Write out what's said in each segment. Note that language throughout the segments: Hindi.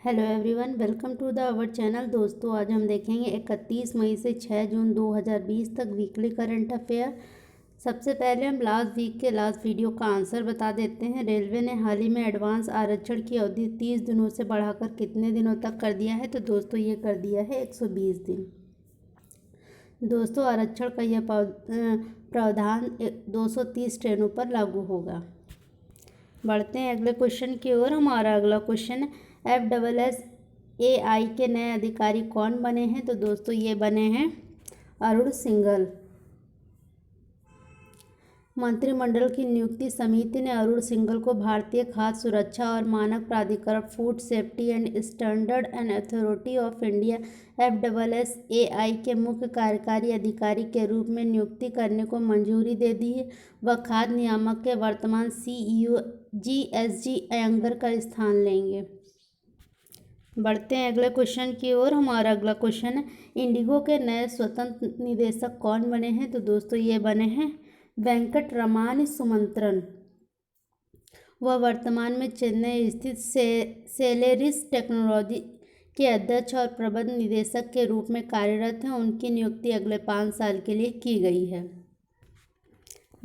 Hello everyone, welcome to the our channel. दोस्तों, आज हम देखेंगे 31 मई से 6 जून 2020 तक वीकली करंट अफेयर। सबसे पहले हम लास्ट वीक के लास्ट वीडियो का आंसर बता देते हैं। रेलवे ने हाल ही में एडवांस आरक्षण की अवधि 30 दिनों से बढ़ाकर कितने दिनों तक कर दिया है? तो दोस्तों, ये कर दिया है 120 दिन। दोस्तों, आरक्षण का यह प्रावधान 230 ट्रेनों पर लागू होगा। बढ़ते हैं अगले क्वेश्चन की ओर। हमारा अगला क्वेश्चन FSSAI के नए अधिकारी कौन बने हैं? तो दोस्तों, ये बने हैं अरुण सिंघल। मंत्रिमंडल की नियुक्ति समिति ने अरुण सिंघल को भारतीय खाद्य सुरक्षा और मानक प्राधिकरण food safety and standard and authority of India FSSAI के मुख्य कार्यकारी अधिकारी के रूप में नियुक्ति करने को मंजूरी दे दी है। वह खाद्य नियामक के वर्तमान CEO GSG अयंगर का स्थान लेंगे। बढ़ते हैं अगले क्वेश्चन की ओर। हमारा अगला क्वेश्चन है, इंडिगो के नए स्वतंत्र निदेशक कौन बने हैं? तो दोस्तों, ये बने हैं वेंकटरमण सुमंत्रन। वह वर्तमान में चेन्नई स्थित सेलेरिस टेक्नोलॉजी के अध्यक्ष और प्रबंध निदेशक के रूप में कार्यरत हैं। उनकी नियुक्ति अगले 5 साल के लिए की गई है।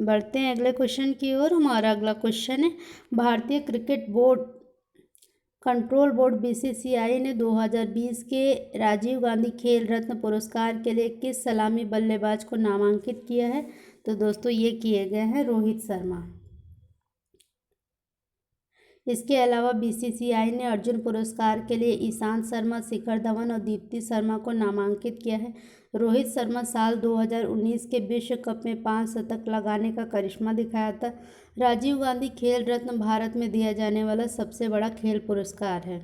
बढ़ते हैं अगले क्वेश्चन की ओर। हमारा अगला क्वेश्चन है, भारतीय cricket board control board BCCI ने 2020 के राजीव गांधी खेल रत्न पुरस्कार के लिए किस सलामी बल्लेबाज को नामांकित किया है? तो दोस्तों, ये किए गए हैं रोहित शर्मा। इसके अलावा BCCI ने अर्जुन पुरस्कार के लिए ईशांत शर्मा, शिखर धवन और दीप्ति शर्मा को नामांकित किया है। रोहित शर्मा साल 2019 के विश्व कप में 5 शतक लगाने का करिश्मा दिखाया था। राजीव गांधी खेल रत्न भारत में दिया जाने वाला सबसे बड़ा खेल पुरस्कार है।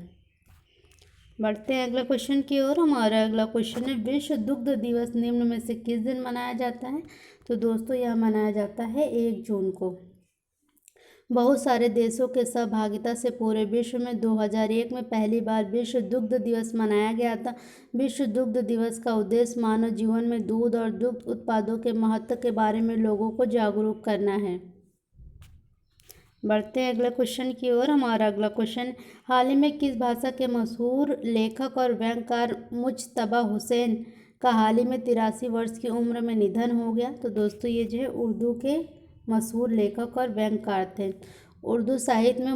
बढ़ते हैं अगला क्वेश्चन की ओर। हमारा अगला क्वेश्चन है, विश्व दुग्ध दिवस निम्न में से किस दिन मनाया जाता है? तो दोस्तों, यह मनाया जाता है 1 जून को। बहुत सारे देशों के सहभागिता से पूरे विश्व में 2001 में पहली बार विश्व दुग्ध दिवस मनाया गया था। विश्व दुग्ध दिवस का उद्देश्य मानव जीवन में दूध और दुग्ध उत्पादों के महत्व के बारे में लोगों को जागरूक करना है। बढ़ते हैं अगले क्वेश्चन की ओर। हमारा अगला क्वेश्चन, हाल ही में किस भाषा के मशहूर लेखक और व्यंग्यकार मुज्तबा हुसैन का हाल ही में 83 वर्ष की उम्र में निधन हो गया? तो दोस्तों, ये जो है उर्दू के मशहूर लेखक और व्यंग्यकार थे। उर्दू साहित्य में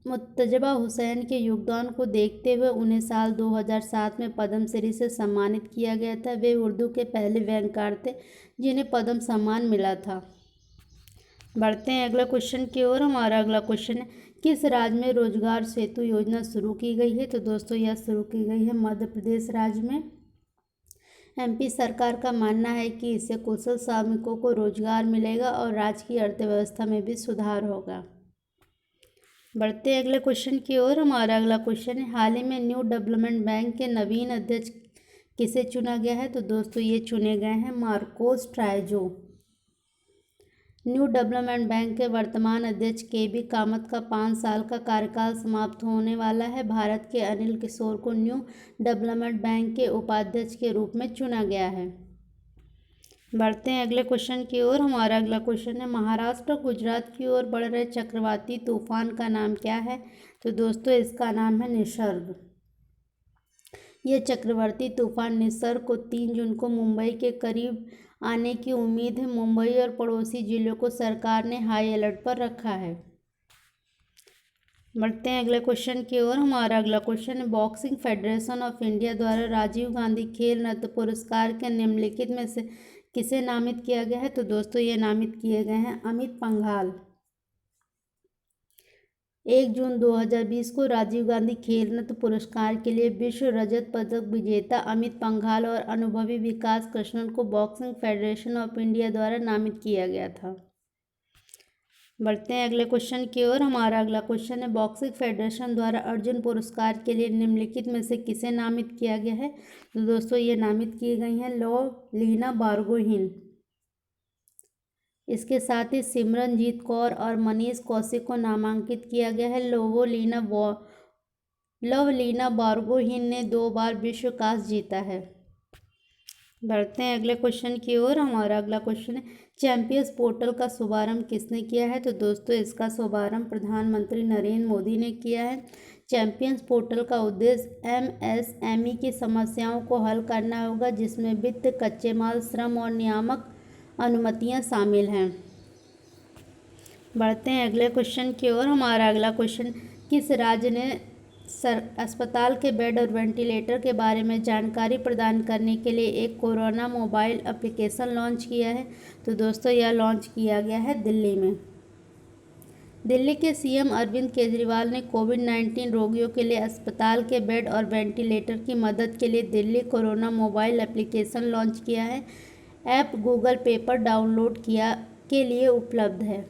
मुज्तबा हुसैन के योगदान को देखते हुए उन्हें साल 2007 में पद्मश्री से सम्मानित किया गया था। वे उर्दू के पहले व्यंग्यकार थे जिन्हें पद्म सम्मान मिला था। बढ़ते हैं अगला क्वेश्चन की ओर। हमारा अगला क्वेश्चन है, किस राज्य में रोजगार सेतु योजना शुरू की गई है? तो दोस्तों, यह शुरू की गई है मध्य प्रदेश राज्य में। MP सरकार का मानना है कि इससे कुशल श्रमिकों को रोजगार मिलेगा और राज्य की अर्थव्यवस्था में भी सुधार होगा। बढ़ते हैं अगले क्वेश्चन की ओर। हमारा अगला क्वेश्चन है, हाल ही में न्यू डेवलपमेंट बैंक के नवीन अध्यक्ष किसे चुना गया है? तो दोस्तों, ये चुने गए हैं मार्कोस ट्राइजो। न्यू डेवलपमेंट बैंक के वर्तमान अध्यक्ष KB कामत का 5 साल का कार्यकाल समाप्त होने वाला है। भारत के अनिल किशोर को न्यू डेवलपमेंट बैंक के उपाध्यक्ष के रूप में चुना गया है। बढ़ते हैं अगले क्वेश्चन की ओर। हमारा अगला क्वेश्चन है, महाराष्ट्र और गुजरात की ओर बढ़ रहे चक्रवाती तूफान का नाम क्या है? तो दोस्तों, इसका नाम है निसर्ग। यह चक्रवाती तूफान निसर्ग को 3 जून को मुंबई के करीब आने की उम्मीद है। मुंबई और पड़ोसी जिलों को सरकार ने हाई अलर्ट पर रखा है। बढ़ते हैं अगले क्वेश्चन की ओर। हमारा अगला क्वेश्चन है, बॉक्सिंग फेडरेशन ऑफ इंडिया द्वारा राजीव गांधी खेल रत्न पुरस्कार के निम्नलिखित में से किसे नामित किया गया है? तो दोस्तों, ये नामित किए गए हैं अमित पंघाल। 1 जून 2020 को राजीव गांधी खेल रत्न पुरस्कार के लिए विश्व रजत पदक विजेता अमित पंघाल और अनुभवी विकास कृष्णन को बॉक्सिंग फेडरेशन ऑफ इंडिया द्वारा नामित किया गया था। बढ़ते हैं अगले क्वेश्चन की ओर। हमारा अगला क्वेश्चन है, बॉक्सिंग फेडरेशन द्वारा अर्जुन पुरस्कार के लिए निम्नलिखित में से किसे नामित किया गया है? तो दोस्तों, ये नामित की गई हैं लोवलीना बोरगोहेन। इसके साथ ही सिमरनजीत कौर और मनीष कौशिक को नामांकित किया गया है। लवलीना बोरगोहेन ने 2 बार विश्व कांस्य जीता है। बढ़ते हैं अगले क्वेश्चन की ओर। हमारा अगला क्वेश्चन है, चैंपियंस पोर्टल का शुभारंभ किसने किया है? तो दोस्तों, इसका शुभारंभ प्रधानमंत्री नरेंद्र मोदी ने किया है। चैंपियंस पोर्टल का उद्देश्य एमएसएमई की समस्याओं को हल करना होगा, जिसमें वित्त, कच्चे माल, श्रम और नियामक अनुमतियां शामिल हैं। बढ़ते हैं अगले क्वेश्चन की ओर। हमारा अगला क्वेश्चन, किस राज्य ने अस्पताल के बेड और वेंटिलेटर के बारे में जानकारी प्रदान करने के लिए एक कोरोना मोबाइल एप्लीकेशन लॉन्च किया है? तो दोस्तों यह लॉन्च किया गया है दिल्ली में। दिल्ली के सीएम अरविंद केजरीवाल ने कोविड-19 रोगियों के लिए अस्पताल के बेड और वेंटिलेटर की मदद के लिए Delhi corona mobile application launch किया है। ऐप गूगल पे पर डाउनलोड किया के लिए उपलब्ध है।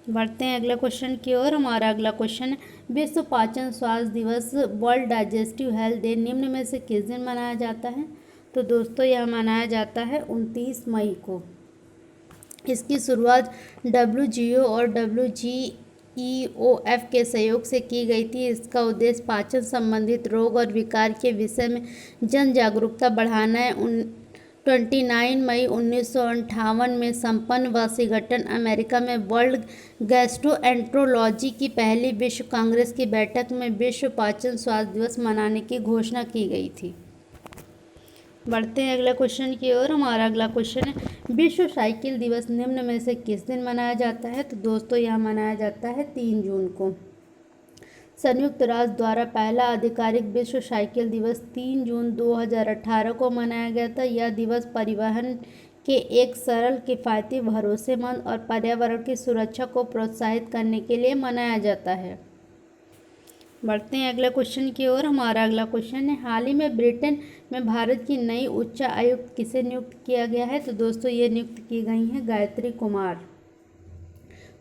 बढ़ते हैं अगले क्वेश्चन की ओर। हमारा अगला क्वेश्चन है, विश्व पाचन स्वास्थ्य दिवस वर्ल्ड डाइजेस्टिव हेल्थ डे निम्न में से किस दिन मनाया जाता है? तो दोस्तों यह मनाया जाता है 29 मई को। इसकी शुरुआत WGO और WGEOF के सहयोग से की गई थी। इसका उद्देश्य पाचन संबंधित रोग और विकार के विषय में जन जागरूकता बढ़ाना है। 29 मई 1958 में संपन्न वाशिंगटन अमेरिका में वर्ल्ड गैस्ट्रोएंटरोलॉजी की पहली विश्व कांग्रेस की बैठक में विश्व पाचन स्वास्थ्य दिवस मनाने की घोषणा की गई थी। बढ़ते हैं अगले क्वेश्चन की ओर। हमारा अगला क्वेश्चन है, विश्व साइकिल दिवस निम्न में से किस दिन मनाया जाता है? तो दोस्तों यह मनाया जाता है 3 जून को। संयुक्त राष्ट्र द्वारा पहला आधिकारिक विश्व साइकिल दिवस 3 जून 2018 को मनाया गया था। यह दिवस परिवहन के एक सरल, किफ़ायती, भरोसेमंद और पर्यावरण की सुरक्षा को प्रोत्साहित करने के लिए मनाया जाता है। बढ़ते हैं अगले क्वेश्चन की ओर। हमारा अगला क्वेश्चन है, हाल ही में ब्रिटेन में भारत की नई उच्च आयुक्त किसे नियुक्त किया गया है? तो दोस्तों ये नियुक्त की गई हैं गायत्री कुमार।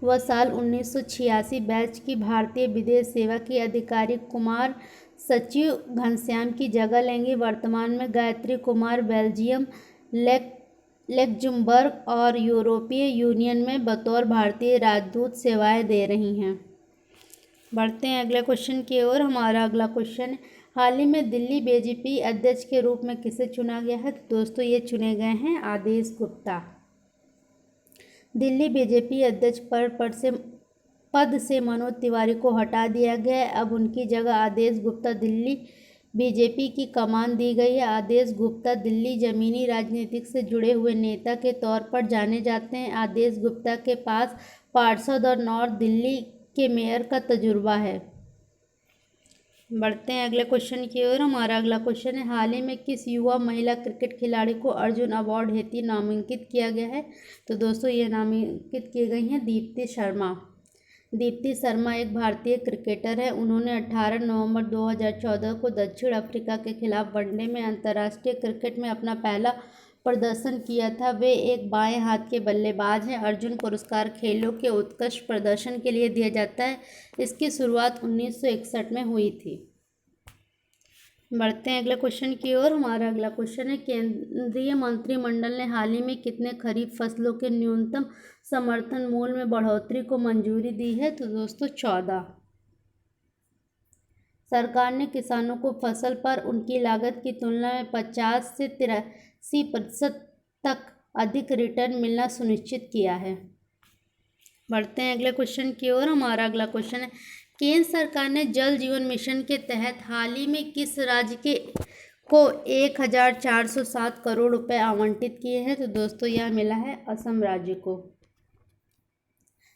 वह साल 1986 बैच की भारतीय विदेश सेवा की अधिकारी कुमार सचिव घनश्याम की जगह लेंगी। वर्तमान में गायत्री कुमार बेल्जियम, लक्जमबर्ग और यूरोपीय यूनियन में बतौर भारतीय राजदूत सेवाएं दे रही हैं। बढ़ते हैं अगले क्वेश्चन की ओर। हमारा अगला क्वेश्चन है, हाल ही में दिल्ली बीजेपी अध्यक्ष के रूप में किसे चुना गया है? तो दोस्तों ये चुने गए हैं आदेश गुप्ता। दिल्ली बीजेपी अध्यक्ष पद से मनोज तिवारी को हटा दिया गया है। अब उनकी जगह आदेश गुप्ता दिल्ली बीजेपी की कमान दी गई है। आदेश गुप्ता दिल्ली जमीनी राजनीतिक से जुड़े हुए नेता के तौर पर जाने जाते हैं। आदेश गुप्ता के पास पार्षद और नॉर्थ दिल्ली के मेयर का तजुर्बा है। बढ़ते हैं अगले क्वेश्चन की ओर। हमारा अगला क्वेश्चन है, हाल ही में किस युवा महिला क्रिकेट खिलाड़ी को अर्जुन अवार्ड हेतु नामांकित किया गया है? तो दोस्तों ये नामांकित की गई हैं दीप्ति शर्मा। दीप्ति शर्मा एक भारतीय क्रिकेटर है। उन्होंने 18 नवंबर 2014 को दक्षिण अफ्रीका के खिलाफ वनडे में अंतर्राष्ट्रीय क्रिकेट में अपना पहला प्रदर्शन किया था। वे एक बाएं हाथ के बल्लेबाज हैं। अर्जुन पुरस्कार खेलों के उत्कृष्ट प्रदर्शन के लिए दिया जाता है। इसकी शुरुआत 1961 में हुई थी। बढ़ते हैं अगले क्वेश्चन की ओर। हमारा अगला क्वेश्चन है, केंद्रीय मंत्रिमंडल ने हाल ही में कितने खरीफ फसलों के न्यूनतम समर्थन मूल्य में बढ़ोतरी को मंजूरी दी है? तो दोस्तों 14। सरकार ने किसानों को फसल पर उनकी लागत की तुलना में 50 से 83% तक अधिक रिटर्न मिलना सुनिश्चित किया है। बढ़ते हैं अगले क्वेश्चन की ओर। हमारा अगला क्वेश्चन है, केंद्र सरकार ने जल जीवन मिशन के तहत हाल ही में किस राज्य को 1407 करोड़ रुपए आवंटित किए हैं? तो दोस्तों यह मिला है असम राज्य को।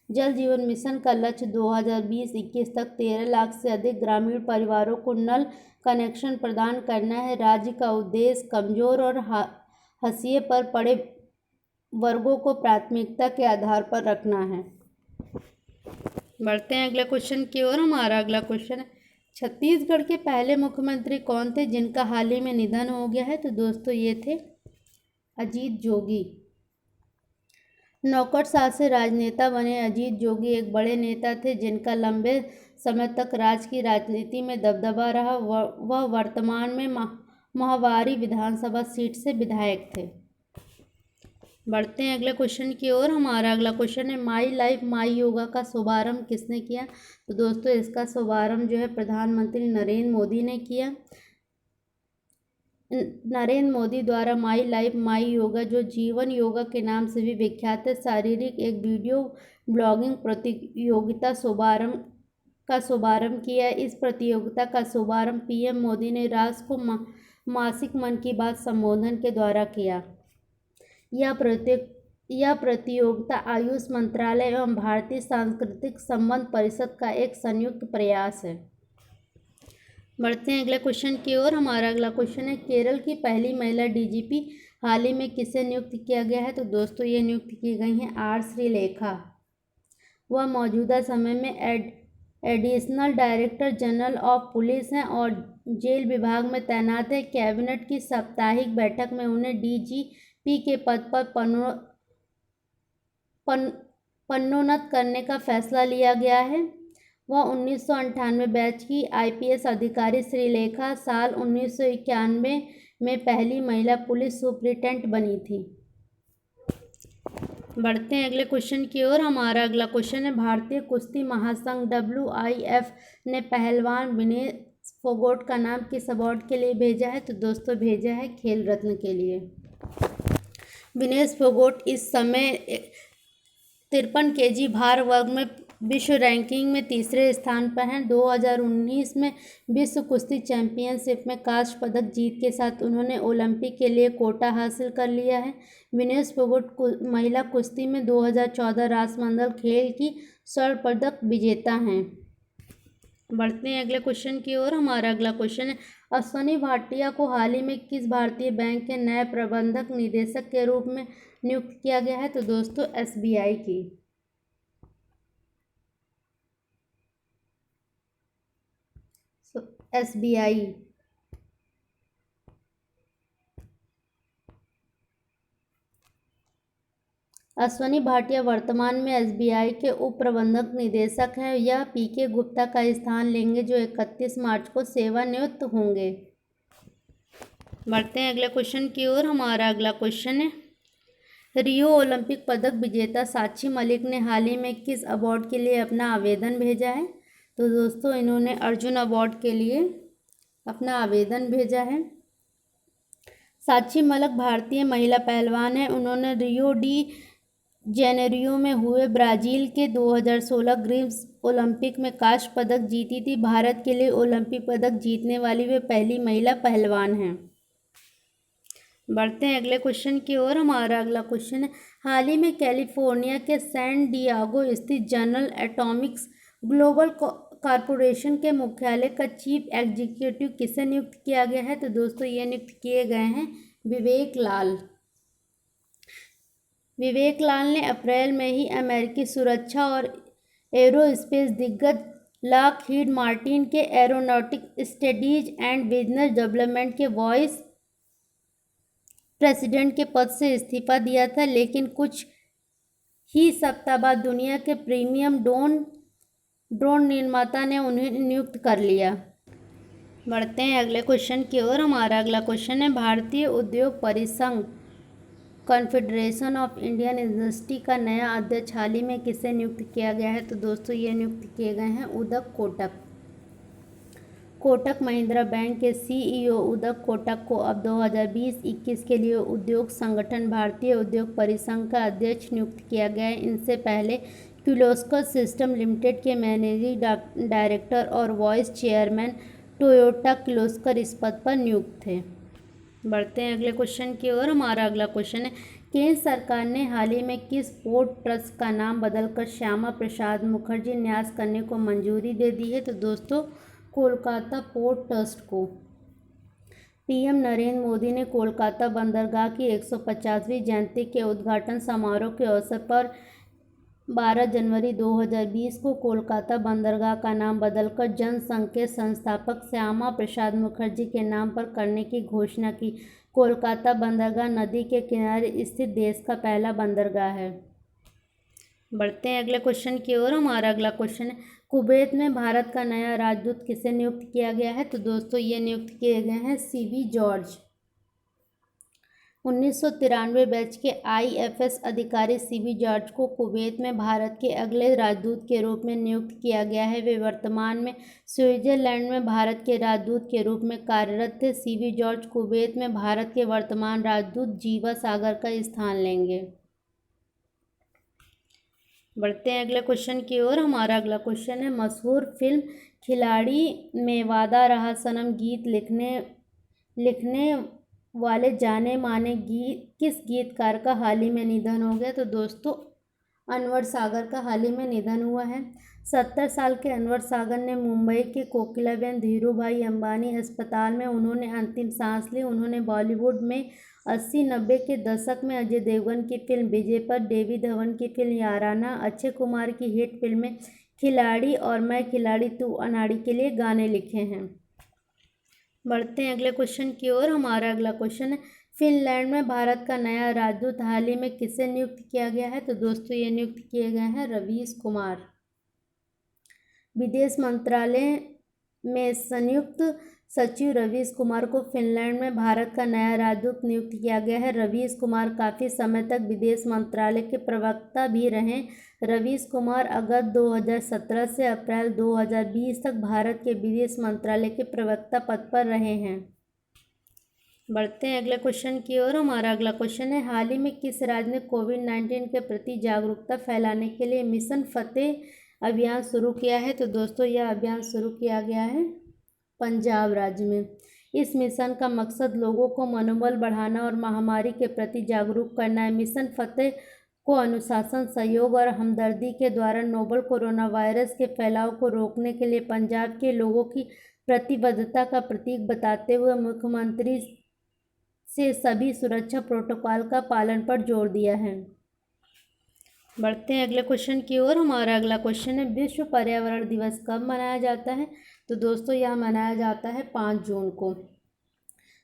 जल जीवन मिशन का लक्ष्य 2020-21 तक 13 लाख से अधिक ग्रामीण परिवारों को नल कनेक्शन प्रदान करना है। राज्य का उद्देश्य कमजोर और हाशिए पर पड़े वर्गों को प्राथमिकता के आधार पर रखना है। बढ़ते हैं अगले क्वेश्चन की ओर। हमारा अगला क्वेश्चन है, छत्तीसगढ़ के पहले मुख्यमंत्री कौन थे जिनका हाल ही में निधन हो गया है? तो दोस्तों ये थे अजीत जोगी। नौकरशाह से राजनेता बने अजीत जोगी एक बड़े नेता थे जिनका लंबे समय तक राज्य की राजनीति में दबदबा रहा। वह वर्तमान में महावारी विधानसभा सीट से विधायक थे। बढ़ते हैं अगले क्वेश्चन की ओर। हमारा अगला क्वेश्चन है, माई लाइफ माई योगा का शुभारंभ किसने किया? तो दोस्तों इसका शुभारंभ जो है प्रधानमंत्री नरेंद्र मोदी ने किया। नरेंद्र मोदी द्वारा माई लाइफ माई योगा, जो जीवन योगा के नाम से भी विख्यात है, शारीरिक एक वीडियो ब्लॉगिंग प्रतियोगिता शुभारंभ का शुभारंभ किया। इस प्रतियोगिता का शुभारंभ पीएम मोदी ने राष्ट्र को मासिक मन की बात संबोधन के द्वारा किया। यह प्रतियोगिता आयुष मंत्रालय एवं भारतीय सांस्कृतिक संबंध परिषद का एक संयुक्त प्रयास है। बढ़ते हैं अगले क्वेश्चन की ओर। हमारा अगला क्वेश्चन है, केरल की पहली महिला डीजीपी हाल ही में किसे नियुक्त किया गया है? तो दोस्तों ये नियुक्त की गई हैं आर श्रीलेखा। वह मौजूदा समय में additional director general of police हैं और जेल विभाग में तैनात है। कैबिनेट की साप्ताहिक बैठक में उन्हें डीजीपी के पद पर पन्नोन्नत करने का फैसला लिया गया है। वह 1998 बैच की आईपीएस अधिकारी श्रीलेखा साल 1991 में पहली महिला पुलिस सुपरिटेंडेंट बनी थी। बढ़ते हैं अगले क्वेश्चन की ओर। हमारा अगला क्वेश्चन है, भारतीय कुश्ती महासंघ WIF ने पहलवान विनेश फोगाट का नाम किस अवार्ड के लिए भेजा है? तो दोस्तों भेजा है खेल रत्न के लिए। विनेश फोगाट इस समय 53 kg भार वर्ग में विश्व रैंकिंग में तीसरे स्थान पर हैं। 2019 में विश्व कुश्ती चैंपियनशिप में कांस्य पदक जीत के साथ उन्होंने ओलंपिक के लिए कोटा हासिल कर लिया है। विनेश फोगाट महिला कुश्ती में 2014 राष्ट्रमंडल खेल की स्वर्ण पदक विजेता हैं। बढ़ते हैं अगले क्वेश्चन की ओर। हमारा अगला क्वेश्चन है, अश्वनी भाटिया को हाल ही में किस भारतीय बैंक के नए प्रबंधक निदेशक के रूप में नियुक्त किया गया है? तो दोस्तों SBI की। SBI। अश्वनी भाटिया वर्तमान में SBI के उप प्रबंधक निदेशक हैं। यह PK गुप्ता का स्थान लेंगे जो 31 मार्च को सेवानिवृत्त होंगे। बढ़ते हैं अगले क्वेश्चन की ओर। हमारा अगला क्वेश्चन है, रियो ओलंपिक पदक विजेता साक्षी मलिक ने हाल ही में किस अवार्ड के लिए अपना आवेदन भेजा है? तो दोस्तों इन्होंने अर्जुन अवार्ड के लिए अपना आवेदन भेजा है। साक्षी मलिक भारतीय महिला पहलवान हैं। उन्होंने रियो डी जेनेरियो में हुए ब्राज़ील के 2016 ग्रीम्स ओलंपिक में कांस्य पदक जीती थी। भारत के लिए ओलंपिक पदक जीतने वाली वे पहली महिला पहलवान हैं। बढ़ते हैं अगले क्वेश्चन की ओर। हमारा अगला क्वेश्चन है, हाल ही में कैलिफोर्निया के सैन डियागो स्थित जनरल एटॉमिक्स ग्लोबल कॉरपोरेशन के मुख्यालय का चीफ एग्जीक्यूटिव किसे नियुक्त किया गया है? तो दोस्तों ये नियुक्त किए गए हैं विवेक लाल। विवेक लाल ने अप्रैल में ही अमेरिकी सुरक्षा और एरोस्पेस दिग्गज लॉकहीड मार्टिन के aeronautic studies and business development के वाइस प्रेसिडेंट के पद से इस्तीफा दिया था, लेकिन कुछ ही सप्ताह बाद दुनिया के प्रीमियम ड्रोन निर्माता ने उन्हें नियुक्त कर लिया। बढ़ते हैं अगले क्वेश्चन की ओर। हमारा अगला क्वेश्चन है, भारतीय उद्योग परिसंघ कॉन्फेडरेशन ऑफ इंडियन इंडस्ट्री का नया अध्यक्ष हाल ही में किसे नियुक्त किया गया है? तो दोस्तों ये नियुक्त किए गए हैं उदक कोटक। कोटक महिंद्रा बैंक के CEO उदक कोटक को अब 2020-21 के लिए उद्योग संगठन भारतीय उद्योग परिसंघ का अध्यक्ष नियुक्त किया गया है। इनसे पहले किर्लोस्कर सिस्टम लिमिटेड के मैनेजिंग डायरेक्टर और वाइस चेयरमैन टोयोटा किर्लोस्कर इस पद पर नियुक्त थे। बढ़ते हैं अगले क्वेश्चन की ओर। हमारा अगला क्वेश्चन है, केंद्र सरकार ने हाल ही में किस पोर्ट ट्रस्ट का नाम बदलकर श्यामा प्रसाद मुखर्जी न्यास करने को मंजूरी दे दी है? तो दोस्तों कोलकाता पोर्ट ट्रस्ट को। PM नरेंद्र मोदी ने कोलकाता बंदरगाह की 150वीं जयंती के उद्घाटन समारोह के अवसर पर 12 जनवरी 2020 को कोलकाता बंदरगाह का नाम बदलकर जनसंघ के संस्थापक श्यामा प्रसाद मुखर्जी के नाम पर करने की घोषणा की। कोलकाता बंदरगाह नदी के किनारे स्थित देश का पहला बंदरगाह है। बढ़ते हैं अगले क्वेश्चन की ओर। हमारा अगला क्वेश्चन है, कुवैत में भारत का नया राजदूत किसे नियुक्त किया गया है? तो दोस्तों ये नियुक्त किए गए हैं CB जॉर्ज। 1993 बैच के IFS अधिकारी CB जॉर्ज को कुवैत में भारत के अगले राजदूत के रूप में नियुक्त किया गया है। वे वर्तमान में स्विट्जरलैंड में भारत के राजदूत के रूप में कार्यरत थे। CB जॉर्ज कुवैत में भारत के वर्तमान राजदूत जीवा सागर का स्थान लेंगे। बढ़ते हैं अगले क्वेश्चन की ओर। हमारा अगला क्वेश्चन है, मशहूर फिल्म खिलाड़ी में वादा रहा सनम गीत लिखने वाले जाने माने किस गीतकार का हाल ही में निधन हो गया? तो दोस्तों अनवर सागर का हाल ही में निधन हुआ है। 70 साल के अनवर सागर ने मुंबई के कोकिलाबेन धीरूभाई अंबानी अस्पताल में उन्होंने अंतिम सांस ली। उन्होंने बॉलीवुड में 80-90 के दशक में अजय देवगन की फिल्म विजय पर, डेवी धवन की फिल्म याराना, अक्षय कुमार की हिट फिल्में खिलाड़ी और मैं खिलाड़ी तू अनाड़ी के लिए गाने लिखे हैं। बढ़ते हैं अगले क्वेश्चन की ओर। हमारा अगला क्वेश्चन है, फिनलैंड में भारत का नया राजदूत हाल ही में किसे नियुक्त किया गया है? तो दोस्तों ये नियुक्त किए गए हैं रवीश कुमार। विदेश मंत्रालय में संयुक्त सचिव रवीश कुमार को फिनलैंड में भारत का नया राजदूत नियुक्त किया गया है। रवीश कुमार काफ़ी समय तक विदेश मंत्रालय के प्रवक्ता भी रहे। रवीश कुमार अगस्त 2017 से अप्रैल 2020 तक भारत के विदेश मंत्रालय के प्रवक्ता पद पर रहे हैं। बढ़ते हैं अगले क्वेश्चन की ओर। हमारा अगला क्वेश्चन है, हाल ही में किस राज्य ने कोविड-19 के प्रति जागरूकता फैलाने के लिए मिशन फतेह अभियान शुरू किया है? तो दोस्तों यह अभियान शुरू किया गया है पंजाब राज्य में। इस मिशन का मकसद लोगों को मनोबल बढ़ाना और महामारी के प्रति जागरूक करना है। मिशन फतेह को अनुशासन, सहयोग और हमदर्दी के द्वारा नोवल कोरोना वायरस के फैलाव को रोकने के लिए पंजाब के लोगों की प्रतिबद्धता का प्रतीक बताते हुए मुख्यमंत्री से सभी सुरक्षा प्रोटोकॉल का पालन पर जोर दिया है। बढ़ते हैं अगले क्वेश्चन की ओर। हमारा अगला क्वेश्चन है, विश्व पर्यावरण दिवस कब मनाया जाता है? तो दोस्तों यह मनाया जाता है 5 जून को।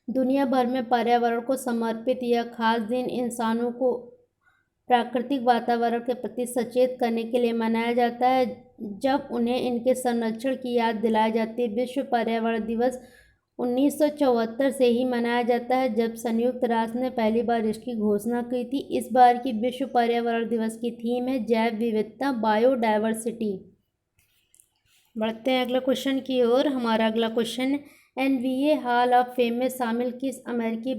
दुनिया भर में पर्यावरण को समर्पित यह खास दिन इंसानों को प्राकृतिक वातावरण के प्रति सचेत करने के लिए मनाया जाता है, जब उन्हें इनके संरक्षण की याद दिलाई जाती है। विश्व पर्यावरण दिवस 1974 से ही मनाया जाता है, जब संयुक्त राष्ट्र ने पहली बार इसकी घोषणा की थी। इस बार की विश्व पर्यावरण दिवस की थीम है जैव विविधता, बायोडायवर्सिटी। बढ़ते हैं अगले क्वेश्चन की ओर। हमारा अगला क्वेश्चन है, NBA हॉल ऑफ फेम में शामिल किस अमेरिकी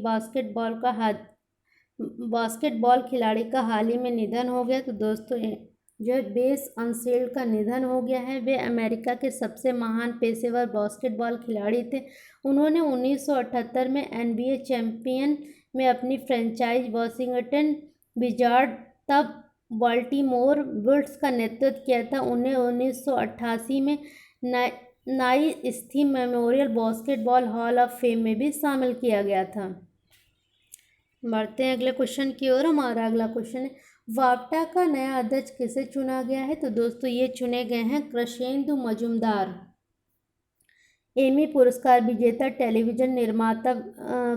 बास्केटबॉल खिलाड़ी का हाल ही में निधन हो गया? तो दोस्तों जो बेस अनसेल्ड का निधन हो गया है। वे अमेरिका के सबसे महान पेशेवर बास्केटबॉल खिलाड़ी थे। उन्होंने 1978 में NBA चैंपियन में अपनी फ्रेंचाइज वॉशिंगटन विजार्ड तब बाल्टीमोर बुल्स का नेतृत्व किया था। उन्हें 1988 में नाइस स्थित memorial basketball hall of fame में भी शामिल किया गया था। बढ़ते हैं अगले क्वेश्चन की ओर। हमारा अगला क्वेश्चन है, वाप्टा का नया अध्यक्ष किसे चुना गया है? तो दोस्तों ये चुने गए हैं कृष्णेंदु मजूमदार। एमी पुरस्कार विजेता टेलीविज़न निर्माता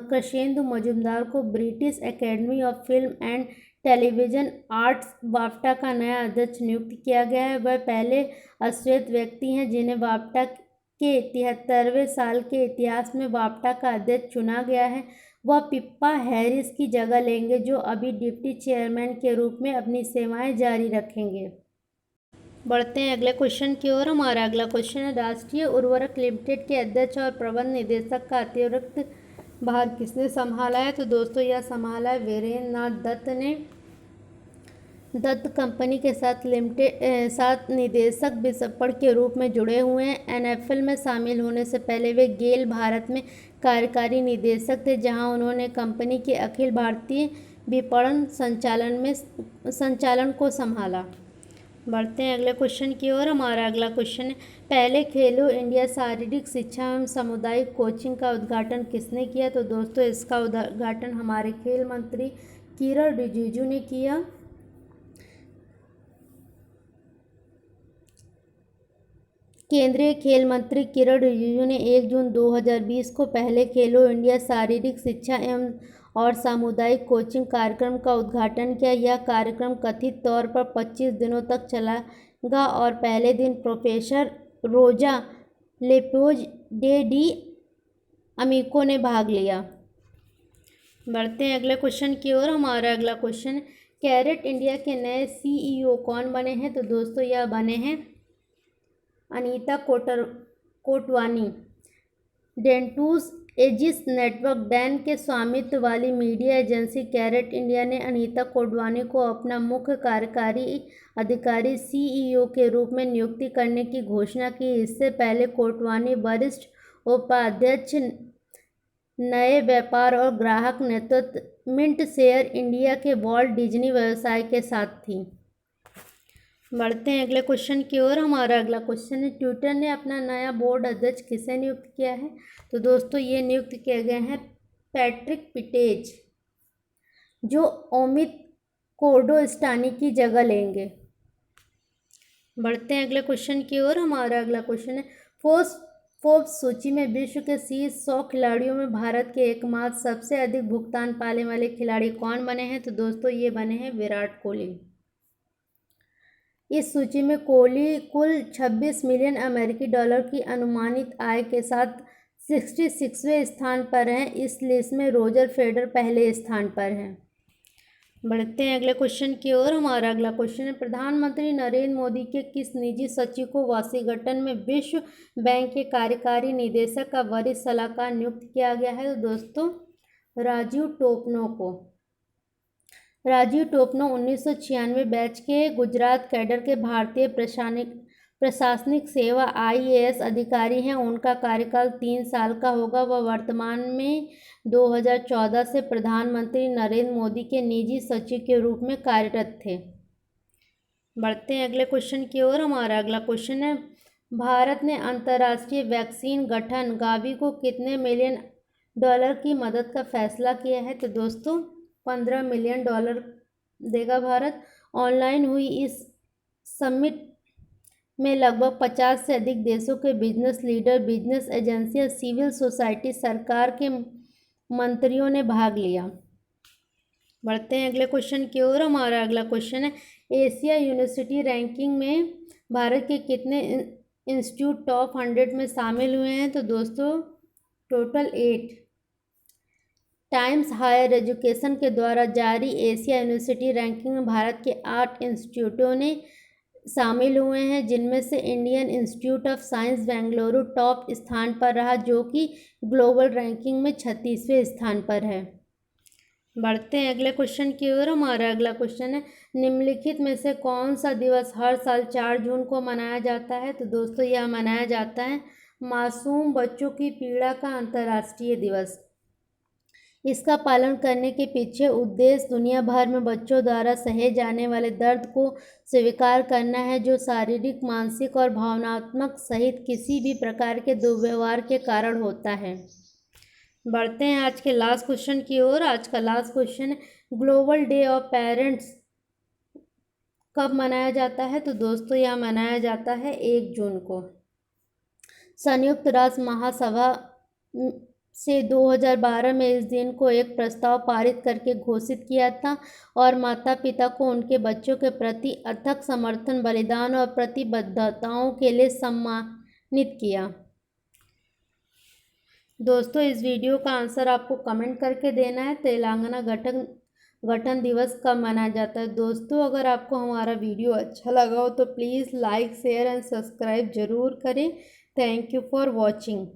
कृष्णेंदु मजूमदार को British academy of film and television arts BAFTA का नया अध्यक्ष नियुक्त किया गया है। वह पहले अश्वेत व्यक्ति हैं जिन्हें बाफ्टा के 73वें साल के इतिहास में बाफ्टा का अध्यक्ष चुना गया है। वह पिप्पा हैरिस की जगह लेंगे, जो अभी डिप्टी चेयरमैन के रूप में अपनी सेवाएं जारी रखेंगे। बढ़ते हैं अगले क्वेश्चन की ओर। हमारा अगला क्वेश्चन है, राष्ट्रीय उर्वरक लिमिटेड के अध्यक्ष और प्रबंध निदेशक का अतिरिक्त भार किसने संभाला है? तो दोस्तों यह संभाला है वीरेंद्र नाथ दत्त ने। दत्त कंपनी के साथ निदेशक विस्पड़ के रूप में जुड़े हुए हैं। NFL में शामिल होने से पहले वे गेल भारत में कार्यकारी निदेशक थे, जहां उन्होंने कंपनी के अखिल भारतीय विपणन संचालन को संभाला। बढ़ते हैं अगले क्वेश्चन की ओर। हमारा अगला क्वेश्चन है, पहले खेलो इंडिया शारीरिक शिक्षा एवं सामुदायिक कोचिंग का उद्घाटन किसने किया? तो दोस्तों इसका उद्घाटन हमारे खेल मंत्री किरण रिजिजू ने किया। केंद्रीय खेल मंत्री किरण रिजिजू ने 1 जून 2020 को पहले खेलो इंडिया शारीरिक शिक्षा एवं और सामुदायिक कोचिंग कार्यक्रम का उद्घाटन किया। यह कार्यक्रम कथित तौर पर 25 दिनों तक चलेगा और पहले दिन प्रोफेसर रोजा लेपोज डे डी अमीको ने भाग लिया। बढ़ते हैं अगले क्वेश्चन की ओर। हमारा अगला क्वेश्चन है, कैरेट इंडिया के नए CEO कौन बने हैं? तो दोस्तों यह बने हैं Anita Kotwani. Dentsu Aegis network डैन के स्वामित्व वाली मीडिया एजेंसी कैरेट इंडिया ने अनीता कोडवानी को अपना मुख्य कार्यकारी अधिकारी सीईओ के रूप में नियुक्ति करने की घोषणा की। इससे पहले कोटवानी वरिष्ठ उपाध्यक्ष नए व्यापार और ग्राहक नेतृत्व मिंट शेयर इंडिया के वॉल्ट डिज्नी व्यवसाय के साथ थी। बढ़ते हैं अगले क्वेश्चन की ओर। हमारा अगला क्वेश्चन है, ट्विटर ने अपना नया बोर्ड अध्यक्ष किसे नियुक्त किया है? तो दोस्तों ये नियुक्त किए गए हैं पैट्रिक पिटेज, जो अमित कोर्डोस्टानी की जगह लेंगे। बढ़ते हैं अगले क्वेश्चन की ओर। हमारा अगला क्वेश्चन है, फोर्ब्स सूची में विश्व के शीर्ष 100 खिलाड़ियों में भारत के एकमात्र सबसे अधिक भुगतान पाने वाले खिलाड़ी कौन बने हैं? तो दोस्तों ये बने हैं विराट कोहली। इस सूची में कोहली कुल 26 मिलियन अमेरिकी डॉलर की अनुमानित आय के साथ 66वें स्थान पर हैं। इस लिस्ट में रोजर फेडरर पहले स्थान पर हैं। बढ़ते हैं अगले क्वेश्चन की ओर। हमारा अगला क्वेश्चन है, प्रधानमंत्री नरेंद्र मोदी के किस निजी सचिव को वाशिंगटन में विश्व बैंक के कार्यकारी निदेशक का वरिष्ठ सलाहकार नियुक्त किया गया है? तो दोस्तों राजीव टोपनो को। राजीव टोपनो 1996 बैच के गुजरात कैडर के भारतीय प्रशासनिक सेवा IAS अधिकारी हैं। उनका कार्यकाल 3 साल का होगा। वह वर्तमान में 2014 से प्रधानमंत्री नरेंद्र मोदी के निजी सचिव के रूप में कार्यरत थे। बढ़ते हैं अगले क्वेश्चन की ओर। हमारा अगला क्वेश्चन है, भारत ने अंतर्राष्ट्रीय वैक्सीन गठन गावी को कितने मिलियन डॉलर की मदद का फैसला किया है? तो दोस्तों 15 मिलियन डॉलर देगा भारत। ऑनलाइन हुई इस समिट में लगभग 50 से अधिक देशों के बिजनेस लीडर, बिजनेस एजेंसियां, सिविल सोसाइटी, सरकार के मंत्रियों ने भाग लिया। बढ़ते हैं अगले क्वेश्चन की ओर। हमारा अगला क्वेश्चन है, एशिया यूनिवर्सिटी रैंकिंग में भारत के कितने इंस्टीट्यूट टॉप 100 में शामिल हुए हैं? तो दोस्तों टोटल 8। टाइम्स हायर एजुकेशन के द्वारा जारी एशिया यूनिवर्सिटी रैंकिंग में भारत के 8 इंस्टीट्यूटों ने शामिल हुए हैं, जिनमें से Indian institute of science Bengaluru top स्थान पर रहा, जो कि ग्लोबल रैंकिंग में 36वें स्थान पर है। बढ़ते हैं अगले क्वेश्चन की ओर। हमारा अगला क्वेश्चन है, निम्नलिखित में से कौन सा दिवस हर साल 4 जून को मनाया जाता है? तो दोस्तों यह मनाया जाता है मासूम बच्चों की पीड़ा का अंतर्राष्ट्रीय दिवस। इसका पालन करने के पीछे उद्देश्य दुनिया भर में बच्चों द्वारा सहे जाने वाले दर्द को स्वीकार करना है, जो शारीरिक, मानसिक और भावनात्मक सहित किसी भी प्रकार के दुर्व्यवहार के कारण होता है। बढ़ते हैं आज के लास्ट क्वेश्चन की ओर। आज का लास्ट क्वेश्चन है, ग्लोबल डे ऑफ पेरेंट्स कब मनाया जाता है? तो दोस्तों यह मनाया जाता है 1 जून को। संयुक्त राष्ट्र महासभा से 2012 में इस दिन को एक प्रस्ताव पारित करके घोषित किया था और माता पिता को उनके बच्चों के प्रति अथक समर्थन, बलिदान और प्रतिबद्धताओं के लिए सम्मानित किया। दोस्तों इस वीडियो का आंसर आपको कमेंट करके देना है। तेलंगाना गठन दिवस कब मनाया जाता है? दोस्तों अगर आपको हमारा वीडियो अच्छा लगा हो तो please like, share and subscribe ज़रूर करें। Thank you for watching.